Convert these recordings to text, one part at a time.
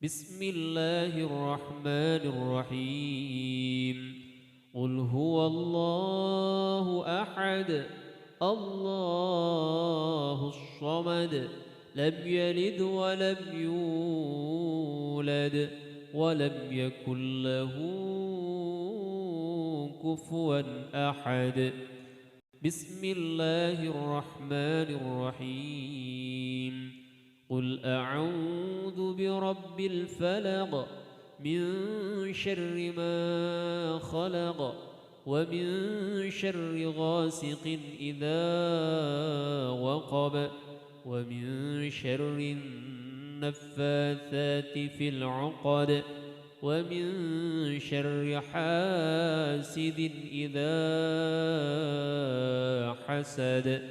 بسم الله الرحمن الرحيم. قل هو الله أحد الله الصمد لم يلد ولم يولد ولم يكن له كفوا أحد. بسم الله الرحمن الرحيم. قل أعوذ برب الفلق من شر ما خلق ومن شر غاسق إذا وقب ومن شر النفاثات في العقد ومن شر حاسد إذا حسد.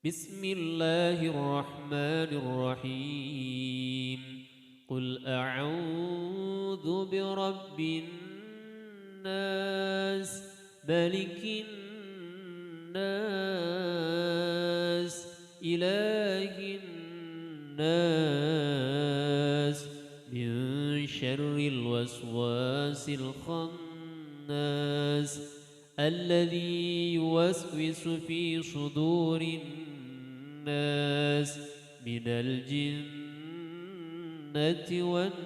بسم الله الرحمن الرحيم. قل أعوذ برب الناس ملك الناس إله الناس من شر الوسواس الخناس الذي يوسوس في صدور الناس من الجنة والناس.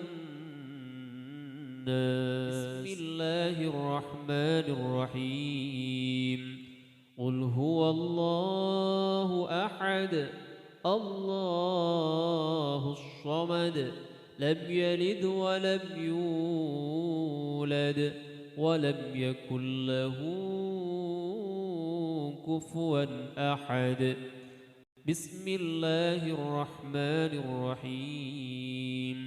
بسم الله الرحمن الرحيم. قل هو الله أحد الله الصمد لم يلد ولم يولد ولم يكن له كفوا أحد. بسم الله الرحمن الرحيم.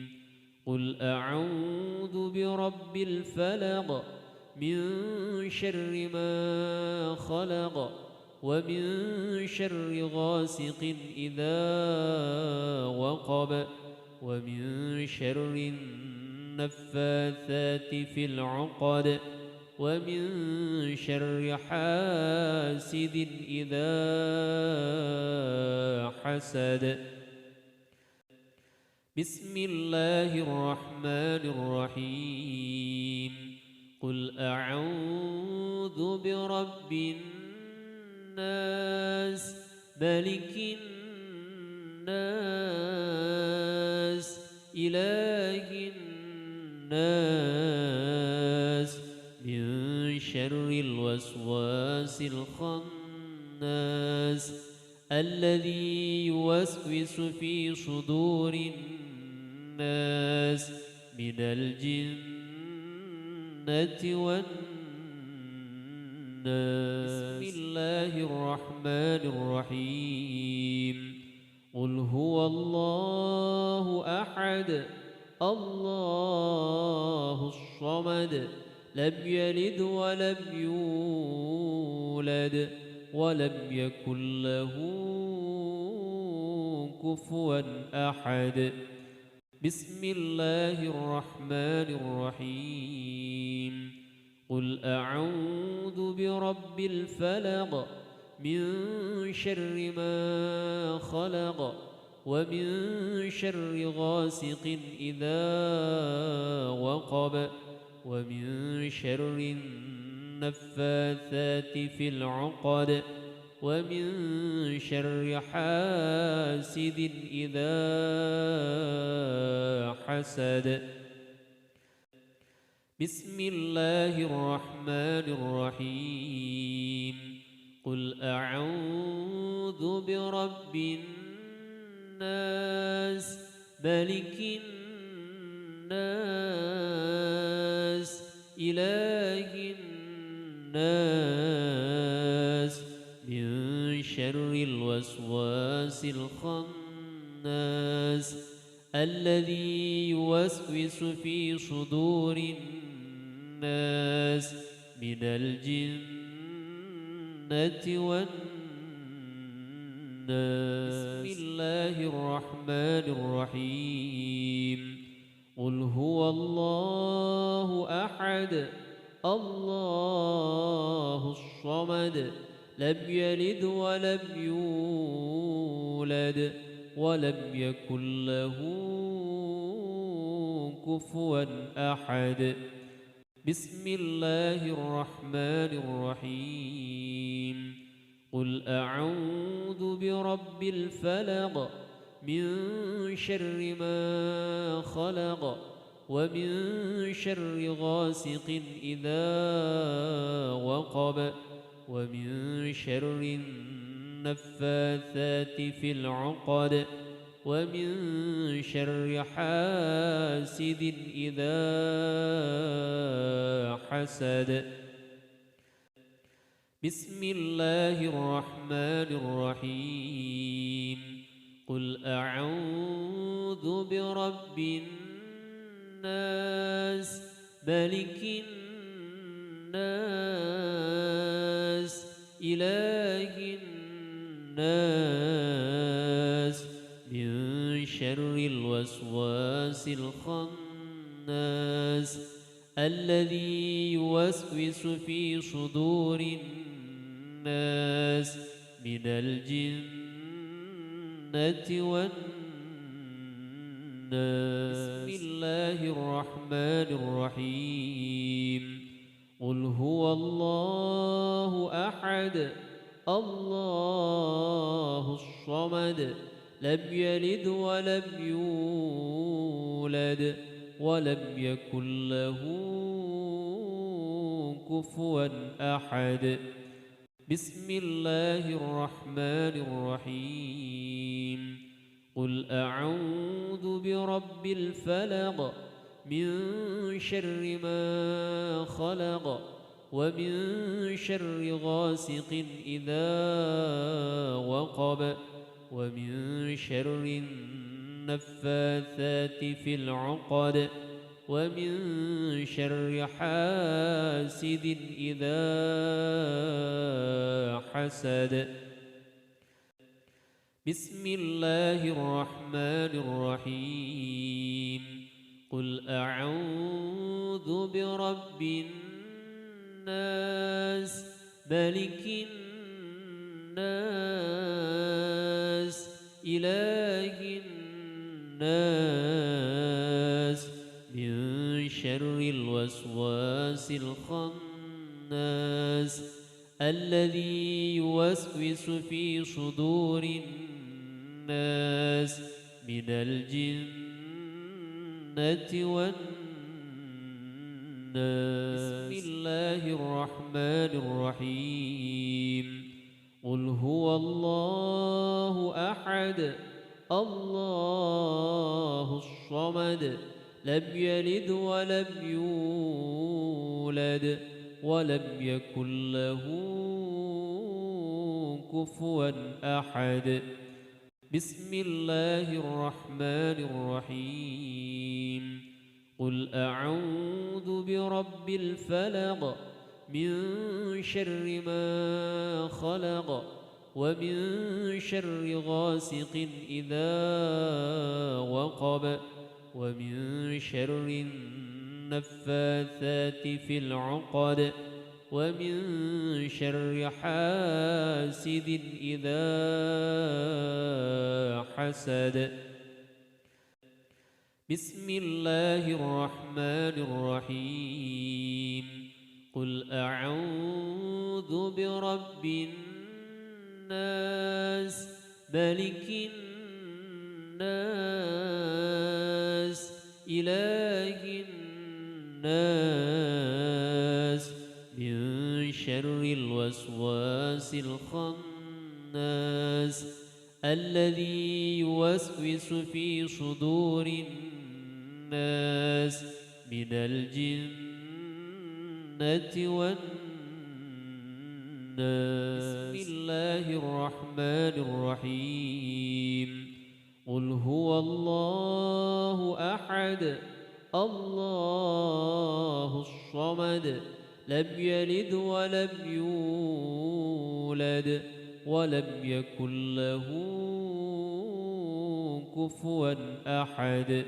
قل أعوذ برب الفلق من شر ما خلق ومن شر غاسق إذا وقب ومن شر النفاثات في العقد ومن شر حاسد إذا حسد. بسم الله الرحمن الرحيم. قل أعوذ برب الناس ملك الناس إله الناس من شر الوسواس الخناس الذي يوسوس في صدور الناس من الجنة والناس. بسم الله الرحمن الرحيم. قل هو الله أحد الله الصمد لم يلد ولم يولد ولم يكن له كفوا أحد. بسم الله الرحمن الرحيم. قل أعوذ برب الفلق من شر ما خلق ومن شر غاسق إذا وقب ومن شر النفاثات في العقد ومن شر حاسد إذا حسد. بسم الله الرحمن الرحيم. قل أعوذ برب الناس ملك الناس إله الناس من شر الوسواس الخناس الذي يوسوس في صدور الناس من الجنة والناس. بسم الله الرحمن الرحيم. قل هو الله أحد الله الصمد لم يلد ولم يولد ولم يكن له كفوا أحد بسم الله الرحمن الرحيم قل أعوذ برب الفلق من شر ما خلق ومن شر غاسق إذا وقب ومن شر النفاثات في العقد ومن شر حاسد إذا حسد بسم الله الرحمن الرحيم قل أعوذ برب الناس ملك الناس إله الناس من شر الوسواس الخناس الذي يوسوس في صدور الناس من الجنة والناس بسم الله الرحمن الرحيم قل هو الله أحد الله الصمد لم يلد ولم يولد ولم يكن له كفوا أحد بسم الله الرحمن الرحيم قل أعوذ برب الفلق من شر ما خلق ومن شر غاسق إذا وقب ومن شر النفاثات في العقد ومن شر حاسد إذا حسد بسم الله الرحمن الرحيم قل أعوذ برب الناس ملك الناس إله الناس من شر الوسواس الخناس الذي يوسوس في صدور الناس من الجنة والناس بسم الله الرحمن الرحيم قل هو الله أحد الله الصمد لم يلد ولم يولد ولم يكن له كفوا أحد بسم الله الرحمن الرحيم قل أعوذ برب الفلق من شر ما خلق ومن شر غاسق إذا وقب ومن شر النفاثات في العقد ومن شر حاسد إذا حسد بسم الله الرحمن الرحيم قل أعوذ برب الناس ملك الناس إله الناس من شر الوسواس الخناس الذي يوسوس في صدور الناس من الجنة والناس بسم الله الرحمن الرحيم قل هو الله أحد الله الصمد لم يلد ولم يولد ولم يكن له كفوا أحد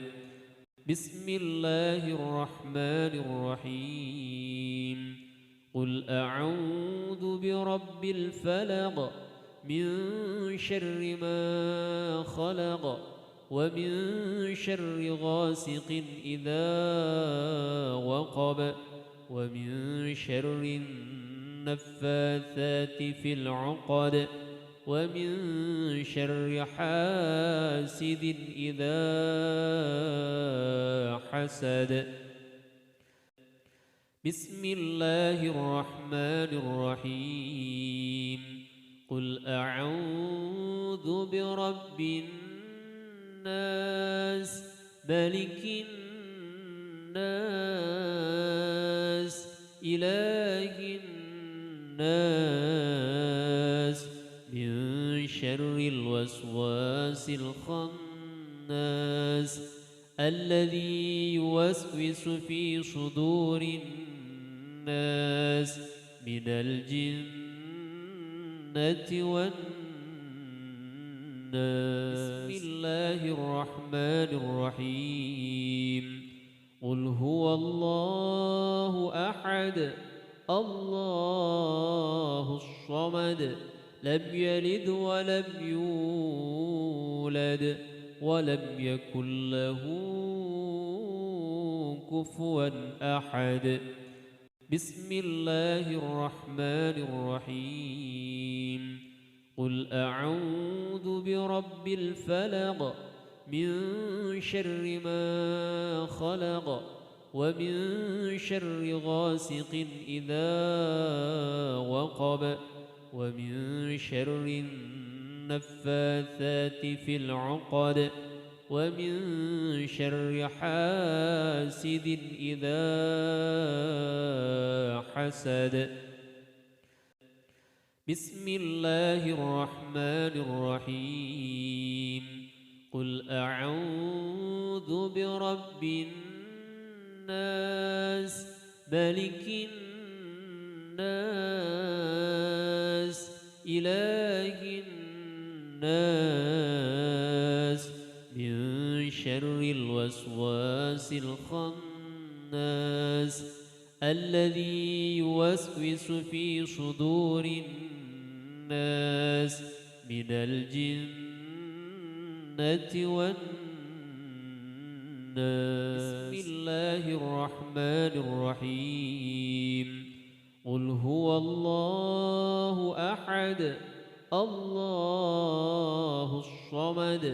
بسم الله الرحمن الرحيم قل أعوذ برب الفلق من شر ما خلق ومن شر غاسق إذا وقب ومن شر النفاثات في العقد ومن شر حاسد إذا حسد. بسم الله الرحمن الرحيم. قل أعوذ برب الناس ملك الناس إله الناس من شر الوسواس الخناس الذي يوسوس في صدور الناس من الجنة والناس. بسم الله الرحمن الرحيم. قل هو الله أحد الله الصمد لم يلد ولم يولد ولم يكن له كفوا أحد. بسم الله الرحمن الرحيم. قل أعوذ برب الفلق من شر ما خلق ومن شر غاسق إذا وقب ومن شر النفاثات في العقد ومن شر حاسد إذا حسد. بسم الله الرحمن الرحيم. قل أعوذ برب الناس ملك الناس إله الناس من شر الوسواس الخناس الذي يوسوس في صدور الناس من الجنة والناس. بسم الله الرحمن الرحيم. قل هو الله أحد الله الصمد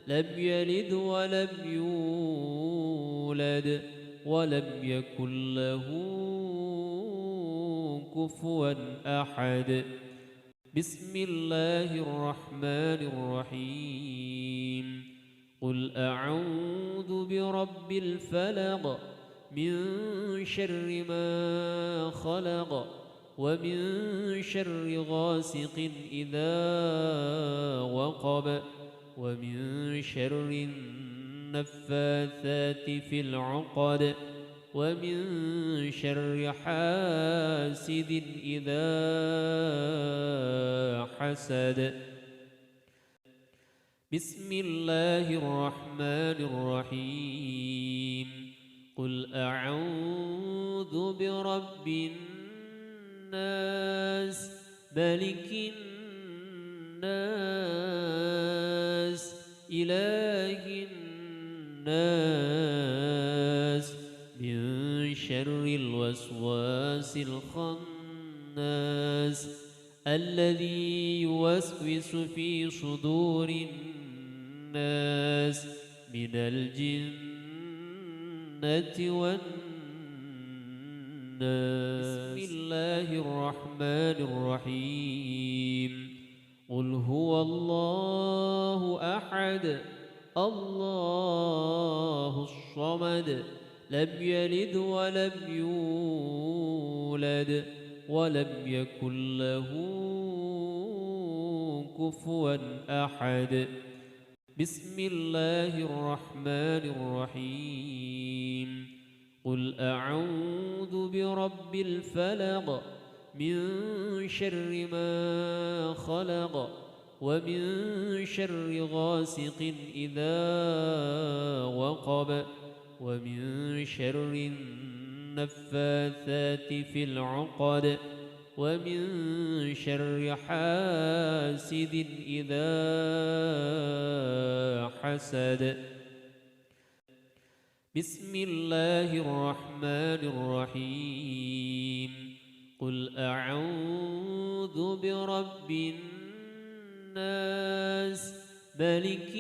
لم يلد ولم يولد ولم يكن له كفوا أحد. بسم الله الرحمن الرحيم. قل أعوذ برب الفلق من شر ما خلق ومن شر غاسق إذا وقب ومن شر النفاثات في العقد ومن شر حاسد إذا حسد. بسم الله الرحمن الرحيم. قل أعوذ برب الناس ملك الناس إله الناس من شر الوسواس الخناس الذي يوسوس في صدور الناس من الجنة والناس. بسم الله الرحمن الرحيم. قل هو الله أحد الله الصمد لم يلد ولم يولد ولم يكن له كفوا أحد. بسم الله الرحمن الرحيم. قل أعوذ برب الفلق من شر ما خلق ومن شر غاسق إذا وقب ومن شر النفاثات في العقد ومن شر حاسد إذا حسد. بسم الله الرحمن الرحيم. قل أعوذ برب الناس ملك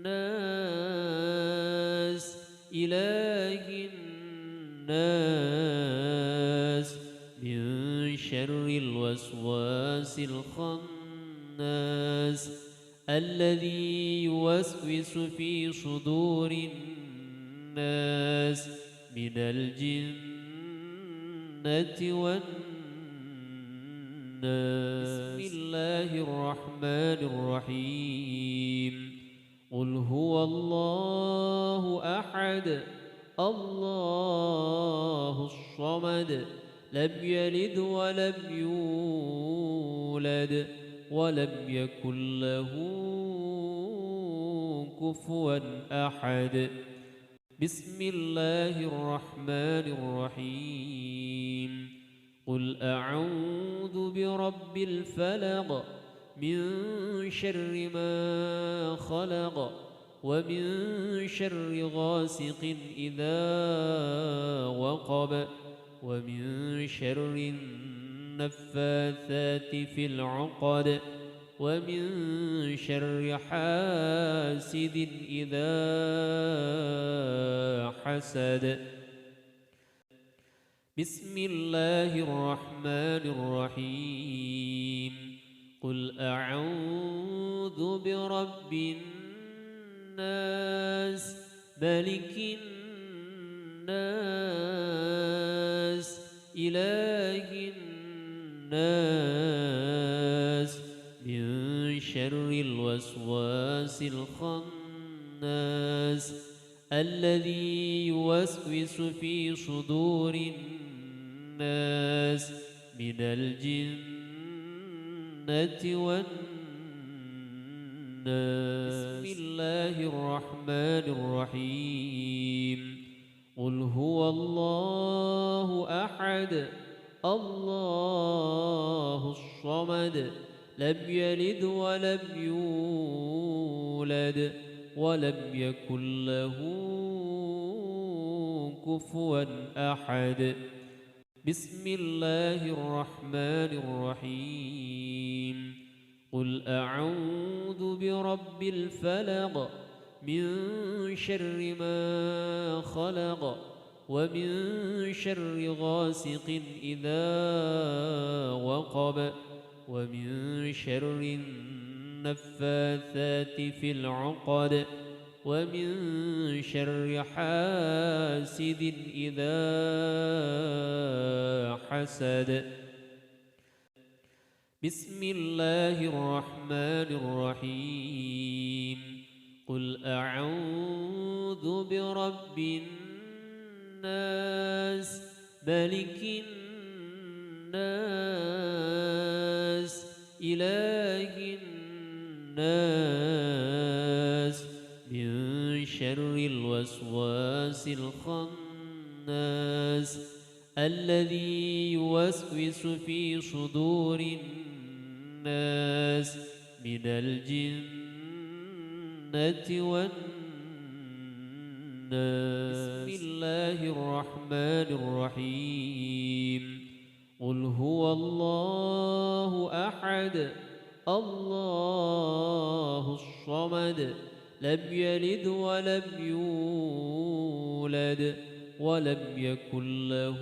الناس إله الناس من شر الوسواس الخناس الذي يوسوس في صدور الناس من الجنة والناس. بسم الله الرحمن الرحيم. قل هو الله أحد الله الصمد لم يلد ولم يولد ولم يكن له كفوا أحد. بسم الله الرحمن الرحيم. قل أعوذ برب الفلق من شر ما خلق ومن شر غاسق إذا وقب ومن شر النفاثات في العقد ومن شر حاسد إذا حسد. بسم الله الرحمن الرحيم. قل أعوذ برب الناس ملك الناس إله الناس من شر الوسواس الخناس الذي يوسوس في صدور الناس من الجنة والناس. بسم الله الرحمن الرحيم. قل هو الله أحد الله الصمد لم يلد ولم يولد ولم يكن له كفوا أحد. بسم الله الرحمن الرحيم. قل أعوذ برب الفلق من شر ما خلق ومن شر غاسق إذا وقب ومن شر النفاثات في العقد ومن شر حاسد إذا حسد. بسم الله الرحمن الرحيم. قل أعوذ برب الناس ملك الناس إله الناس من شر الوسواس الخناس الذي يوسوس في صدور الناس من الجنة والناس. بسم الله الرحمن الرحيم. قل هو الله أحد الله الصمد لم يلد ولم يولد ولم يكن له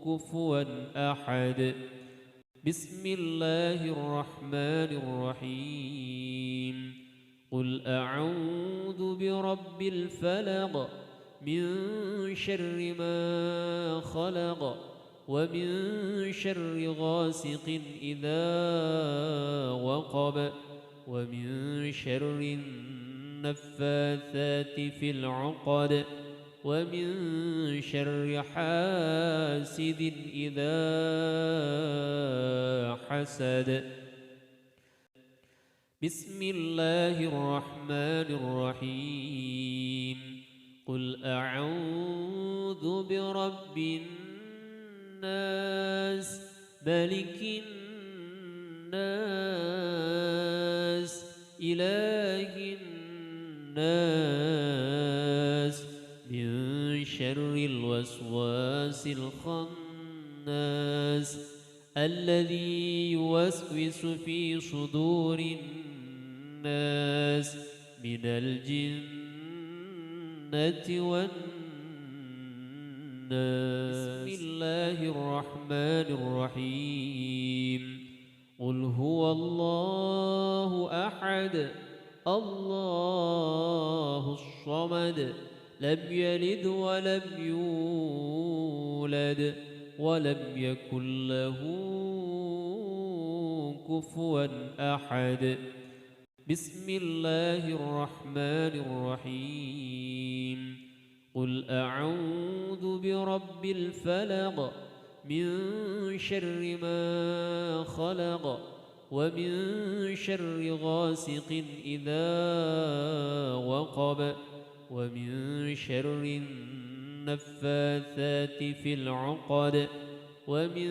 كفوا أحد. بسم الله الرحمن الرحيم. قل أعوذ برب الفلق من شر ما خلق ومن شر غاسق إذا وقب ومن شر النفاثات في العقد ومن شر حاسد إذا حسد. بسم الله الرحمن الرحيم. قل أعوذ برب الناس ملك الناس إله الناس من شر الوسواس الخناس الذي يوسوس في صدور الناس من الجنة والناس. بسم الله الرحمن الرحيم. قل هو الله أحد الله الصمد لم يلد ولم يولد ولم يكن له كفوا أحد. بسم الله الرحمن الرحيم. قل أعوذ برب الفلق من شر ما خلق ومن شر غاسق إذا وقب ومن شر النفاثات في العقد ومن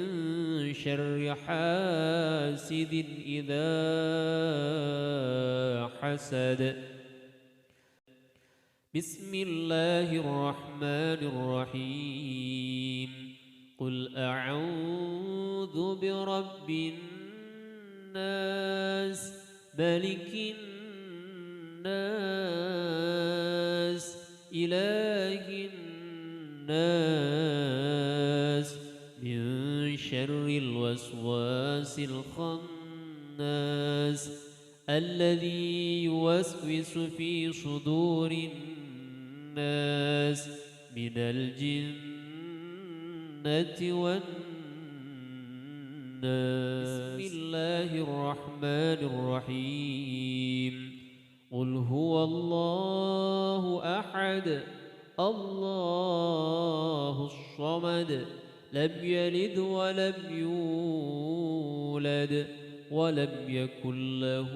شر حاسد إذا حسد. بسم الله الرحمن الرحيم. قل أعوذ برب الناس ملك الناس إله الناس من شر الوسواس الخناس الذي يوسوس في صدور الناس من الجنة والناس. بسم الله الرحمن الرحيم. قل هو الله أحد الله الصمد لم يلد ولم يولد ولم يكن له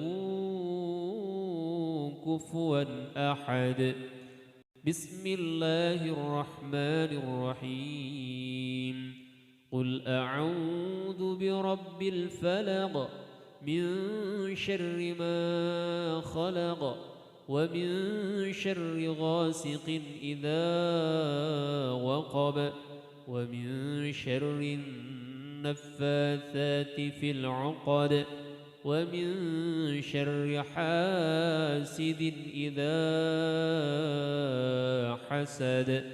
كفوا أحد. بسم الله الرحمن الرحيم. قل أعوذ برب الفلق من شر ما خلق ومن شر غاسق إذا وقب ومن شر النفاثات في العقد ومن شر حاسد إذا حسد.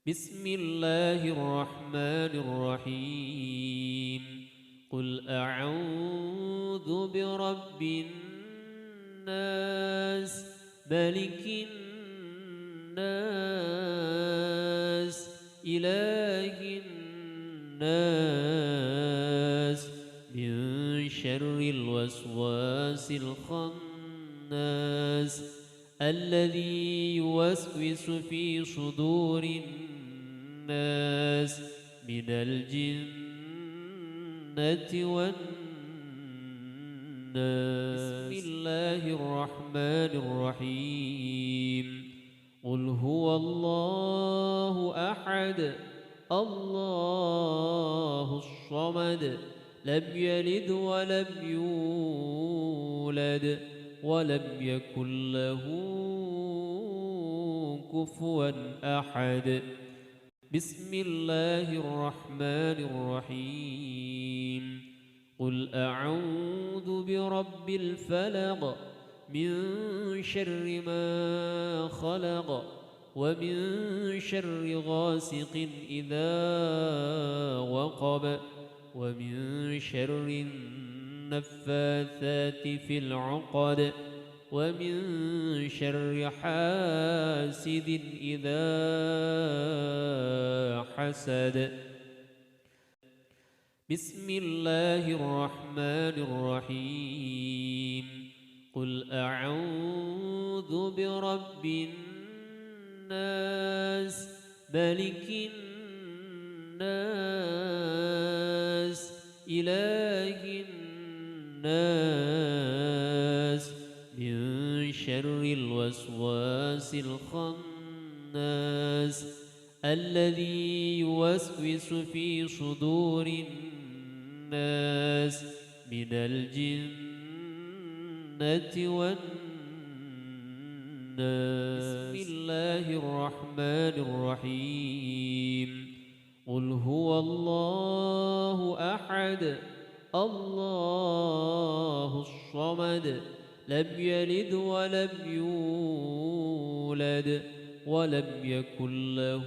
بسم الله الرحمن الرحيم. قل أعوذ برب الناس ملك الناس إله الناس من شر الوسواس الخناس الذي يوسوس في صدور الناس من الجنة والناس. بسم الله الرحمن الرحيم. قل هو الله أحد الله الصمد لم يلد ولم يولد ولم يكن له كفوا أحد. بسم الله الرحمن الرحيم. قل أعوذ برب الفلق من شر ما خلق ومن شر غاسق إذا وقب ومن شر النفاثات في العقد ومن شر حاسد إذا حسد. بسم الله الرحمن الرحيم. قل أعوذ برب الناس ملك الناس إله الناس من شر الوسواس الخناس الذي يوسوس في صدور الناس من الجنة والناس. بسم الله الرحمن الرحيم. قل هو الله أحد الله الصمد لم يلد ولم يولد ولم يكن له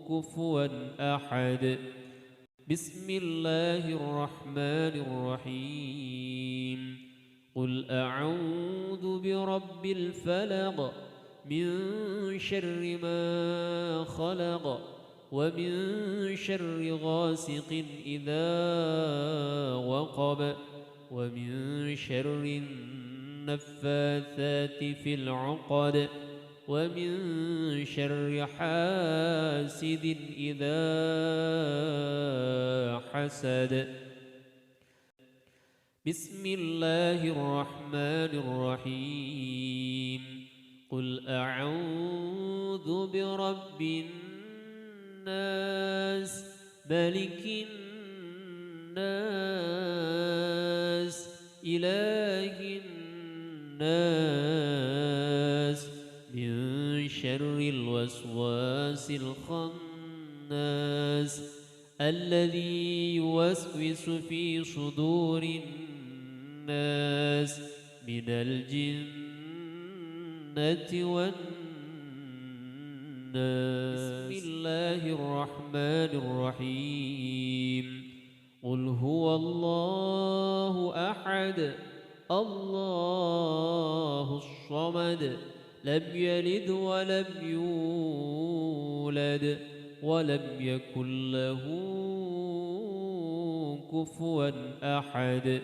كفوا أحد. بسم الله الرحمن الرحيم. قل أعوذ برب الفلق من شر ما خلق ومن شر غاسق إذا وقب ومن شر النفاثات في العقد ومن شر حاسد إذا حسد. بسم الله الرحمن الرحيم. قل أعوذ برب الناس ملك الناس إله الناس من شر الوسواس الخناس الذي يوسوس في صدور الناس من الجنة والناس. بسم الله الرحمن الرحيم. قل هو الله أحد الله الصمد لم يلد ولم يولد ولم يكن له كفوا أحد.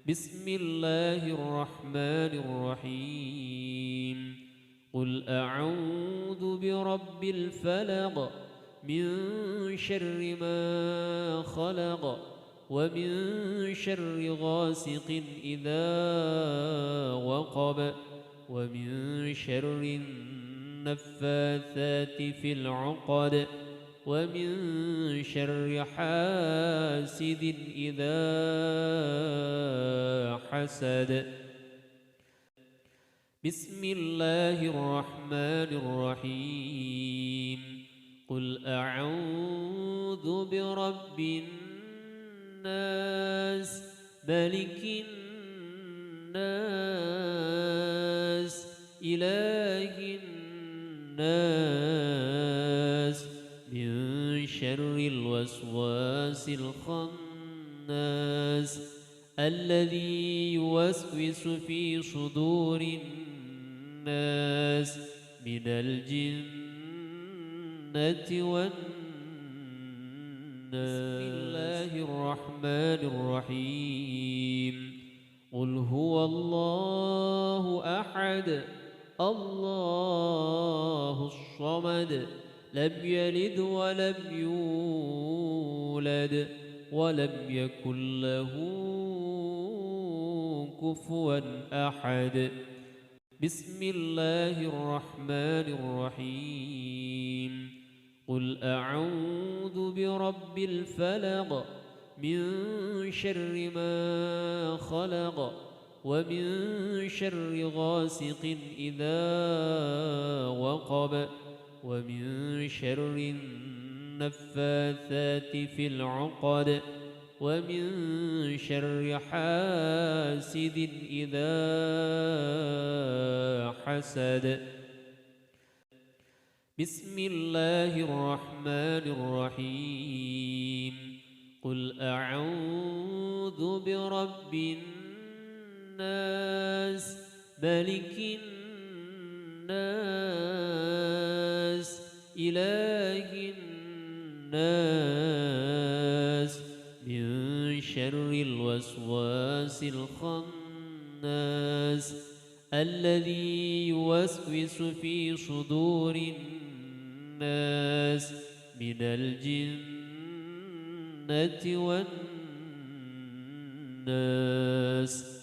بسم الله الرحمن الرحيم. قل أعوذ برب الفلق من شر ما خلق ومن شر غاسق إذا وقب ومن شر النفاثات في العقد ومن شر حاسد إذا حسد. بسم الله الرحمن الرحيم. قل أعوذ برب الناس ملك الناس إله الناس من شر الوسواس الخناس الذي يوسوس في صدور الناس من الجنة والناس. بسم الله الرحمن الرحيم. قل هو الله أحد الله الصمد لم يلد ولم يولد ولم يكن له كفوا أحد. بسم الله الرحمن الرحيم. قل أعوذ برب الفلق من شر ما خلق ومن شر غاسق إذا وقب ومن شر النفاثات في العقد ومن شر حاسد إذا حسد. بسم الله الرحمن الرحيم. قل أعوذ برب الناس ملك الناس إله الناس من شر الوسواس الخناس الذي يوسوس في صدور الناس من الجنة والناس.